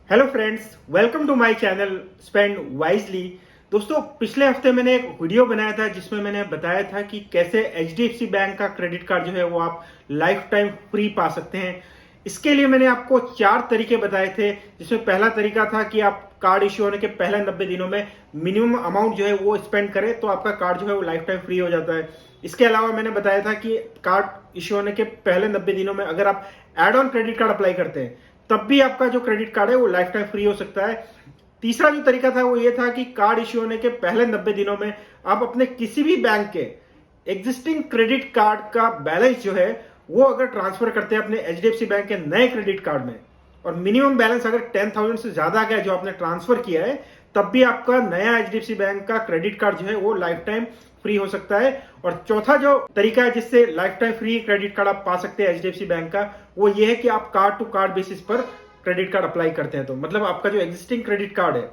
Hello friends, welcome to my channel spend wisely. दोस्तों, पिछले हफ्ते मैंने एक वीडियो बनाया था जिसमें मैंने बताया था कि कैसे एचडीएफसी बैंक का क्रेडिट कार्ड जो है वो आप लाइफ टाइम फ्री पा सकते हैं। इसके लिए मैंने आपको 4 तरीके बताए थे, जिसमें पहला तरीका था कि आप कार्ड इश्यू होने के पहले 90 दिनों में मिनिमम अमाउंट जो है वो स्पेंड करें तो आपका कार्ड जो है वो लाइफ टाइम फ्री हो जाता है। इसके अलावा मैंने बताया था कि कार्ड इश्यू होने के पहले 90 दिनों में अगर आप add on credit card apply करते हैं तब भी आपका जो क्रेडिट कार्ड है वो लाइफ टाइम फ्री हो सकता है। तीसरा जो तरीका था वो ये था कि कार्ड इश्यू होने के पहले 90 दिनों में आप अपने किसी भी बैंक के एग्जिस्टिंग क्रेडिट कार्ड का बैलेंस जो है वो अगर ट्रांसफर करते हैं अपने एचडीएफसी बैंक के नए क्रेडिट कार्ड में, और मिनिमम बैलेंस अगर 10,000 से ज्यादा गया जो आपने ट्रांसफर किया है, तब भी आपका नया एचडीएफसी बैंक का क्रेडिट कार्ड जो है वो लाइफ टाइम फ्री हो सकता है। और चौथा जो तरीका है जिससे life time free credit card आप पा सकते हैं एचडीएफसी बैंक का, वो ये है कि आप कार्ड टू कार्ड बेसिस पर क्रेडिट कार्ड अप्लाई करते हैं। तो मतलब आपका जो एग्जिस्टिंग क्रेडिट कार्ड है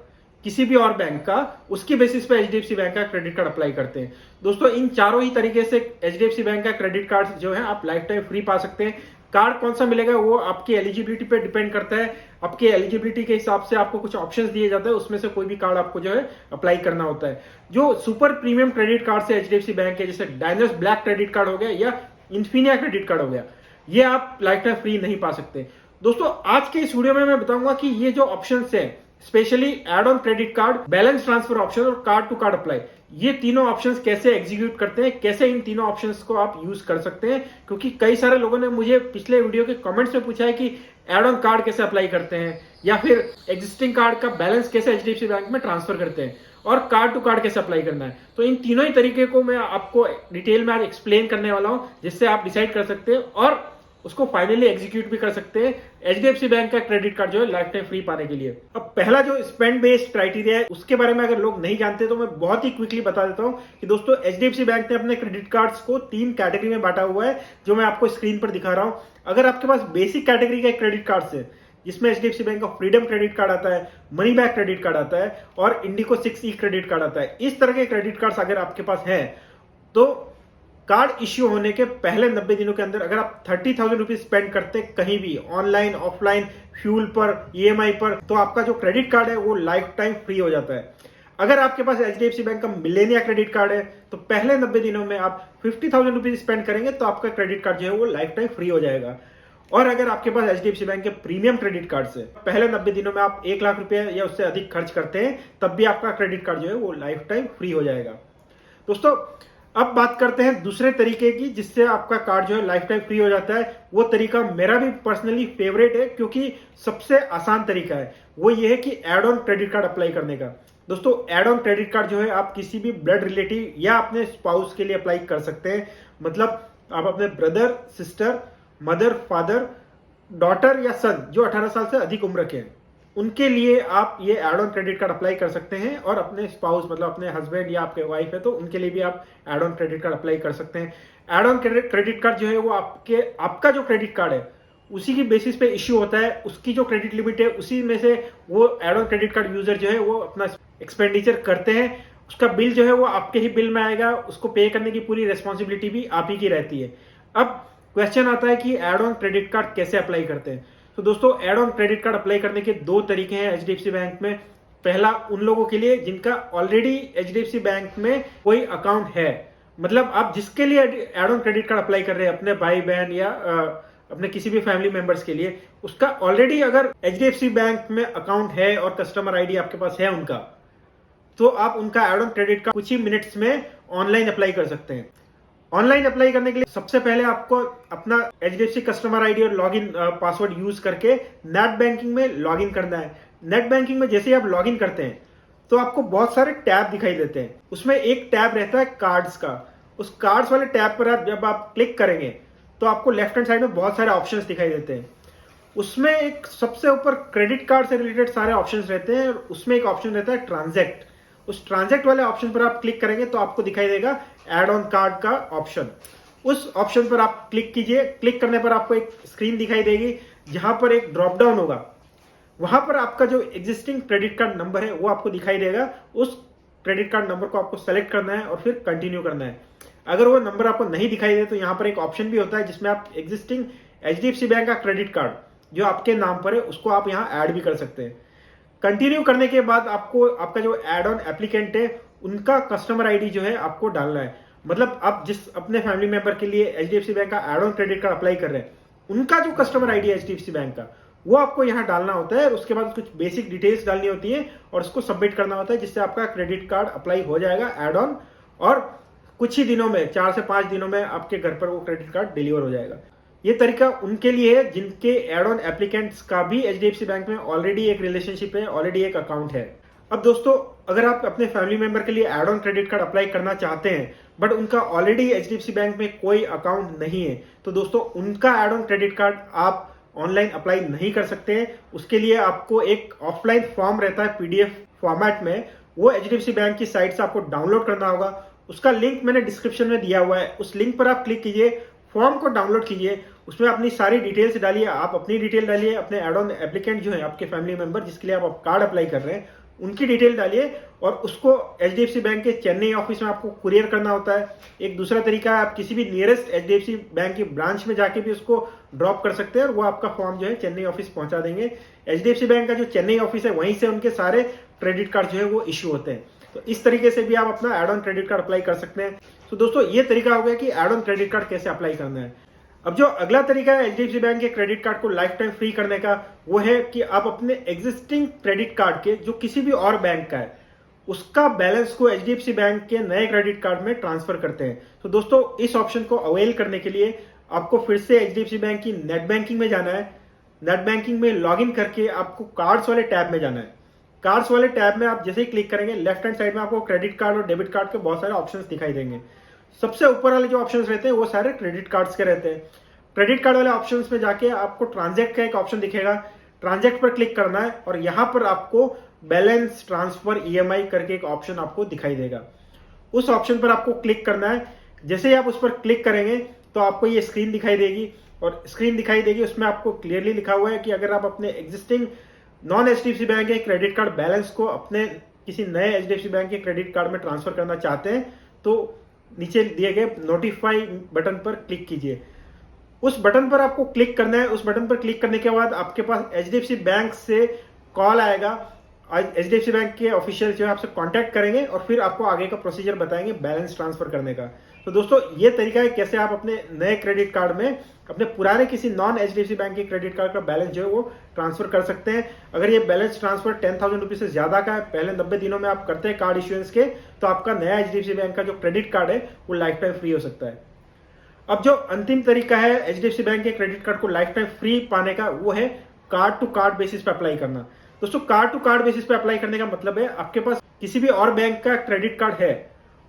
किसी भी और बैंक का, उसकी बेसिस पे एचडीएफसी बैंक का क्रेडिट कार्ड अप्लाई करते हैं। दोस्तों, इन चारों ही तरीके से एचडीएफसी बैंक का क्रेडिट कार्ड जो है आप लाइफ टाइम फ्री पा सकते हैं। कार्ड कौन सा मिलेगा वो आपकी एलिजिबिलिटी पे डिपेंड करता है। आपकी एलिजिबिलिटी के हिसाब से आपको कुछ ऑप्शंस दिए जाते हैं, उसमें से कोई भी कार्ड आपको जो है अप्लाई करना होता है। जो सुपर प्रीमियम क्रेडिट कार्ड से एचडीएफसी बैंक के, जैसे डायनस ब्लैक क्रेडिट कार्ड हो गया या इन्फिनिया क्रेडिट कार्ड हो गया, ये आप लाइफ टाइम फ्री नहीं पा सकते। दोस्तों, आज के इस वीडियो में मैं बताऊंगा कि ये जो ऑप्शंस है, specially add on credit card, balance transfer option और कार्ड टू कार्ड अप्लाई, ये तीनों ऑप्शंस कैसे एग्जीक्यूट करते हैं, कैसे इन तीनों ऑप्शंस को आप यूज कर सकते हैं। क्योंकि कई सारे लोगों ने मुझे पिछले वीडियो के कमेंट्स में पूछा है कि एड ऑन कार्ड कैसे अप्लाई करते हैं, या फिर एग्जिस्टिंग कार्ड का बैलेंस कैसे एचडीएफसी बैंक में ट्रांसफर करते हैं, और कार्ड टू कार्ड कैसे अप्लाई करना है। तो इन तीनों ही तरीके को मैं आपको डिटेल में आज एक्सप्लेन करने वाला हूं, जिससे आप डिसाइड कर सकते हैं और उसको फाइनली एग्जीक्यूट भी कर सकते हैं एचडीएफसी बैंक का क्रेडिट कार्ड जो है लाइफ टाइम फ्री पाने के लिए। अब पहला जो स्पेंड बेस्ड क्राइटेरिया है, उसके बारे में अगर लोग नहीं जानते तो मैं बहुत ही क्विकली बता देता हूं कि दोस्तों, एचडीएफसी बैंक ने अपने क्रेडिट कार्ड्स को 3 कैटेगरी में बांटा हुआ है, जो मैं आपको स्क्रीन पर दिखा रहा हूं। अगर आपके पास बेसिक कैटेगरी का क्रेडिट कार्ड है, जिसमें एचडीएफसी बैंक का फ्रीडम क्रेडिट कार्ड आता है, मनी बैक क्रेडिट कार्ड आता है और इंडिको 6E क्रेडिट कार्ड आता है, इस तरह के क्रेडिट कार्ड्स अगर आपके पास है तो कार्ड इश्यू होने के पहले 90 दिनों के अंदर अगर आप 30,000 रुपीज स्पेंड करते कहीं भी, ऑनलाइन, ऑफलाइन, फ्यूल पर, ईएमआई पर, तो आपका जो क्रेडिट कार्ड है वो लाइफ टाइम फ्री हो जाता है। अगर आपके पास एचडीएफसी बैंक का मिलेनिया क्रेडिट कार्ड है तो पहले 90 दिनों में आप 50,000 रुपीज स्पेंड करेंगे तो आपका क्रेडिट कार्ड जो है वो लाइफ टाइम फ्री हो जाएगा। और अगर आपके पास एचडीएफसी बैंक के प्रीमियम क्रेडिट कार्ड से पहले 90 दिनों में आप 1 लाख रुपए या उससे अधिक खर्च करते हैं, तब भी आपका क्रेडिट कार्ड जो है वो लाइफ टाइम फ्री हो जाएगा। दोस्तों, अब बात करते हैं दूसरे तरीके की, जिससे आपका कार्ड जो है लाइफ टाइम फ्री हो जाता है। वो तरीका मेरा भी पर्सनली फेवरेट है, क्योंकि सबसे आसान तरीका है। वो ये है कि add on credit card apply करने का। दोस्तों, एड ऑन क्रेडिट कार्ड जो है आप किसी भी ब्लड रिलेटिव या अपने स्पाउस के लिए अप्लाई कर सकते हैं। मतलब आप अपने brother, sister, mother, father, daughter या सन जो 18 साल से अधिक उम्र के हैं, उनके लिए आप ये add on credit card apply कर सकते हैं। और अपने स्पाउस, मतलब अपने हस्बैंड या आपके वाइफ है तो उनके लिए भी आप add on credit card apply कर सकते हैं। एड ऑन क्रेडिट कार्ड जो है वो आपका जो क्रेडिट कार्ड है उसी की बेसिस पे इश्यू होता है। उसकी जो क्रेडिट लिमिट है उसी में से वो add on credit card user जो है वो अपना एक्सपेंडिचर करते हैं। उसका बिल जो है वो आपके ही बिल में आएगा, उसको पे करने की पूरी रिस्पॉन्सिबिलिटी भी आप ही की रहती है। अब क्वेश्चन आता है कि एड ऑन क्रेडिट कार्ड कैसे अप्लाई करते हैं। तो दोस्तों, add on credit card apply करने के 2 तरीके हैं एचडीएफसी बैंक में। पहला उन लोगों के लिए जिनका ऑलरेडी एचडीएफसी बैंक में कोई अकाउंट है, मतलब आप जिसके लिए add on credit card apply कर रहे हैं, अपने भाई बहन या अपने किसी भी फैमिली मेंबर्स के लिए, उसका ऑलरेडी अगर एचडीएफसी बैंक में अकाउंट है और कस्टमर आईडी आपके पास है उनका, तो आप उनका एड ऑन क्रेडिट कार्ड कुछ ही मिनट्स में ऑनलाइन अप्लाई कर सकते हैं। ऑनलाइन अप्लाई करने के लिए सबसे पहले आपको अपना एचडीएफसी कस्टमर आईडी और लॉगिन पासवर्ड यूज करके नेट बैंकिंग में लॉगिन करना है। नेट बैंकिंग में जैसे ही आप लॉगिन करते हैं तो आपको बहुत सारे टैब दिखाई देते हैं। उसमें एक टैब रहता है कार्ड्स का। उस कार्ड्स वाले टैब पर जब आप क्लिक करेंगे तो आपको लेफ्ट हैंड साइड में बहुत सारे ऑप्शंस दिखाई देते हैं। उसमें एक सबसे ऊपर क्रेडिट कार्ड से रिलेटेड सारे ऑप्शंस रहते हैं, और उसमें एक ऑप्शन रहता है ट्रांजैक्ट। उस ट्रांजैक्ट वाले ऑप्शन पर आप क्लिक करेंगे तो आपको दिखाई देगा एड ऑन कार्ड का ऑप्शन। उस ऑप्शन पर आप क्लिक कीजिए। क्लिक करने पर आपको एक स्क्रीन दिखाई देगी जहां पर एक ड्रॉप डाउन होगा। वहां पर आपका जो एग्जिस्टिंग क्रेडिट कार्ड नंबर है वो आपको दिखाई देगा। उस क्रेडिट कार्ड नंबर को आपको सेलेक्ट करना है और फिर कंटिन्यू करना है। अगर वो नंबर आपको नहीं दिखाई दे तो यहाँ पर एक ऑप्शन भी होता है जिसमें आप एग्जिस्टिंग एचडीएफसी बैंक का क्रेडिट कार्ड जो आपके नाम पर है उसको आप यहाँ ऐड भी कर सकते हैं। कंटिन्यू करने के बाद आपको आपका जो एड ऑन एप्लीकेंट है उनका कस्टमर आईडी जो है आपको डालना है। मतलब आप जिस अपने फैमिली मेंबर के लिए एचडीएफसी बैंक का add on credit card apply कर रहे हैं, उनका जो कस्टमर आईडी है एचडीएफसी बैंक का, वो आपको यहाँ डालना होता है। उसके बाद कुछ बेसिक डिटेल्स डालनी होती है और उसको सबमिट करना होता है, जिससे आपका क्रेडिट कार्ड अप्लाई हो जाएगा एड ऑन, और कुछ ही दिनों में 4 से 5 दिनों में आपके घर पर वो क्रेडिट कार्ड डिलीवर हो जाएगा। ये तरीका उनके लिए है जिनके एड ऑन एप्लीकेंट्स का भी एचडीएफसी बैंक में ऑलरेडी एक रिलेशनशिप है, ऑलरेडी एक अकाउंट है। अब दोस्तों, अगर आप अपने फैमिली मेंबर के लिए add on credit card apply करना चाहते हैं बट उनका ऑलरेडी एचडीएफसी बैंक में कोई अकाउंट नहीं है, तो दोस्तों उनका एड ऑन क्रेडिट कार्ड आप ऑनलाइन अप्लाई नहीं कर सकते हैं। उसके लिए आपको एक ऑफलाइन फॉर्म रहता है पीडीएफ फॉर्मेट में, वो एचडीएफसी बैंक की साइट से आपको डाउनलोड करना होगा। उसका लिंक मैंने डिस्क्रिप्शन में दिया हुआ है, उस लिंक पर आप क्लिक कीजिए, फॉर्म को डाउनलोड कीजिए, उसमें अपनी सारी डिटेल्स डालिए, आप अपनी डिटेल डालिए, अपने एड ऑन एप्लीकेंट जो है आपके फैमिली मेंबर जिसके लिए आप कार्ड अप्लाई कर रहे हैं उनकी डिटेल डालिए और उसको एचडीएफसी बैंक के चेन्नई ऑफिस में आपको कुरियर करना होता है। एक दूसरा तरीका है, आप किसी भी नियरेस्ट एचडीएफसी बैंक की ब्रांच में जाके भी उसको ड्रॉप कर सकते हैं और वो आपका फॉर्म जो है चेन्नई ऑफिस पहुंचा देंगे। एचडीएफसी बैंक का जो चेन्नई ऑफिस है वहीं से उनके सारे क्रेडिट कार्ड जो है वो इश्यू होते हैं। तो इस तरीके से भी आप अपना add on credit card apply कर सकते हैं। तो दोस्तों, ये तरीका हो गया कि एड ऑन क्रेडिट कार्ड कैसे अप्लाई करना है। अब जो अगला तरीका है एचडीएफसी बैंक के क्रेडिट कार्ड को लाइफ टाइम फ्री करने का, वो है कि आप अपने एग्जिस्टिंग क्रेडिट कार्ड के जो किसी भी और बैंक का है उसका बैलेंस को एचडीएफसी बैंक के नए क्रेडिट कार्ड में ट्रांसफर करते हैं। तो दोस्तों, इस ऑप्शन को अवेल करने के लिए आपको फिर से एचडीएफसी बैंक की नेट बैंकिंग में जाना है। नेट बैंकिंग में लॉग इन करके आपको कार्ड्स वाले टैब में जाना है। कार्ड्स वाले टैब में आप जैसे ही क्लिक करेंगे, लेफ्ट हैंड साइड में आपको क्रेडिट कार्ड और डेबिट कार्ड के बहुत सारे ऑप्शंस दिखाई देंगे। सबसे ऊपर वाले जो ऑप्शंस रहते हैं वो सारे क्रेडिट कार्ड्स के रहते हैं। क्रेडिट कार्ड वाले ऑप्शंस में जाके आपको ट्रांजैक्ट का एक ऑप्शन दिखेगा, ट्रांजैक्ट पर क्लिक करना है और यहाँ पर आपको बैलेंस ट्रांसफर ईएमआई करके एक ऑप्शन आपको दिखाई देगा। उस ऑप्शन पर आपको क्लिक करना है। जैसे ही आप उस पर क्लिक करेंगे तो आपको ये स्क्रीन दिखाई देगी, और स्क्रीन दिखाई देगी उसमें आपको क्लियरली लिखा हुआ है कि अगर आप अपने एग्जिस्टिंग नॉन एचडीएफसी बैंक के क्रेडिट कार्ड बैलेंस को अपने किसी नए एचडीएफसी बैंक के क्रेडिट कार्ड में ट्रांसफर करना चाहते हैं तो नीचे दिए गए नोटिफाई बटन पर क्लिक कीजिए। उस बटन पर आपको क्लिक करना है। उस बटन पर क्लिक करने के बाद आपके पास एचडीएफसी बैंक से कॉल आएगा। एचडीएफसी बैंक के ऑफिशियल जो है आपसे कांटेक्ट करेंगे और फिर आपको आगे का प्रोसीजर बताएंगे बैलेंस ट्रांसफर करने का। तो दोस्तों, ये तरीका है कैसे आप अपने नए क्रेडिट कार्ड में अपने पुराने किसी नॉन एचडीएफसी बैंक के क्रेडिट कार्ड का बैलेंस जो है वो ट्रांसफर कर सकते हैं। अगर ये बैलेंस ट्रांसफर 10,000 रुपीज से ज्यादा का है, पहले 90 दिनों में आप करते हैं कार्ड इश्यूएंस के, तो आपका नया एचडीएफसी बैंक का जो क्रेडिट कार्ड है वो लाइफ टाइम फ्री हो सकता है। अब जो अंतिम तरीका है एचडीएफसी बैंक के क्रेडिट कार्ड को लाइफ टाइम फ्री पाने का, वो है कार्ड टू कार्ड बेसिस पे अप्लाई करना। दोस्तों, कार्ड टू कार्ड बेसिस पे अप्लाई करने का मतलब है आपके पास किसी भी और बैंक का क्रेडिट कार्ड है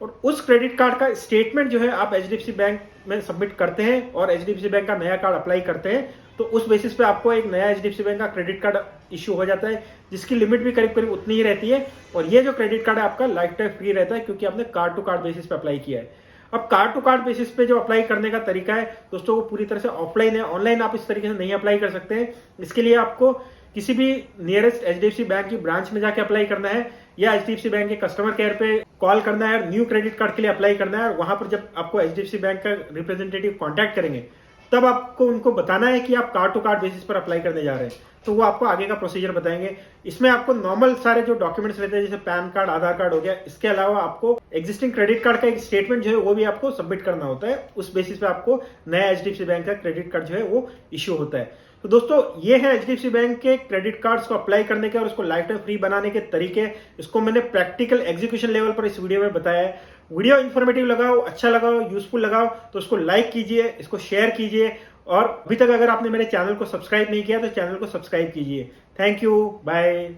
और उस क्रेडिट कार्ड का स्टेटमेंट जो है आप एचडीएफसी बैंक में सबमिट करते हैं और एचडीएफसी बैंक का नया कार्ड अप्लाई करते हैं, तो उस बेसिस पे आपको एक नया एचडीएफसी बैंक का क्रेडिट कार्ड इश्यू हो जाता है, जिसकी लिमिट भी करीब करीब उतनी ही रहती है। और ये जो क्रेडिट कार्ड है आपका लाइफ टाइम फ्री रहता है, क्योंकि आपने कार्ड टू कार्ड बेसिस पे अप्लाई किया है। अब कार्ड टू कार्ड बेसिस पे जो अप्लाई करने का तरीका है दोस्तों, वो पूरी तरह से ऑफलाइन है। ऑनलाइन आप इस तरीके से नहीं अप्लाई कर सकते हैं। इसके लिए आपको किसी भी नियरेस्ट एचडीएफसी बैंक की ब्रांच में जाके अप्लाई करना है या एचडीएफसी बैंक के कस्टमर केयर पे कॉल करना है और न्यू क्रेडिट कार्ड के लिए अप्लाई करना है। और वहां पर जब आपको एचडीएफसी बैंक का रिप्रेजेंटेटिव कांटेक्ट करेंगे तब आपको उनको बताना है कि आप कार्ड टू कार्ड बेसिस पर अप्लाई करने जा रहे हैं, तो वो आपको आगे का प्रोसीजर बताएंगे। इसमें आपको नॉर्मल सारे जो डॉक्यूमेंट्स रहते हैं जैसे पैन कार्ड, आधार कार्ड हो गया, इसके अलावा आपको एग्जिस्टिंग क्रेडिट कार्ड का एक स्टेटमेंट जो है वो भी आपको सबमिट करना होता है। उस बेसिस पे आपको नया एचडीएफसी बैंक का क्रेडिट कार्ड जो है वो इश्यू होता है। तो दोस्तों, ये है एचडीएफसी बैंक के क्रेडिट कार्ड्स को अप्लाई करने के और उसको लाइफ टाइम फ्री बनाने के तरीके। इसको मैंने प्रैक्टिकल एग्जीक्यूशन लेवल पर इस वीडियो में बताया है। वीडियो इन्फॉर्मेटिव लगाओ, अच्छा लगाओ, यूजफुल लगाओ तो इसको लाइक कीजिए, इसको शेयर कीजिए, और अभी तक अगर आपने मेरे चैनल को सब्सक्राइब नहीं किया तो चैनल को सब्सक्राइब कीजिए। Thank you, bye.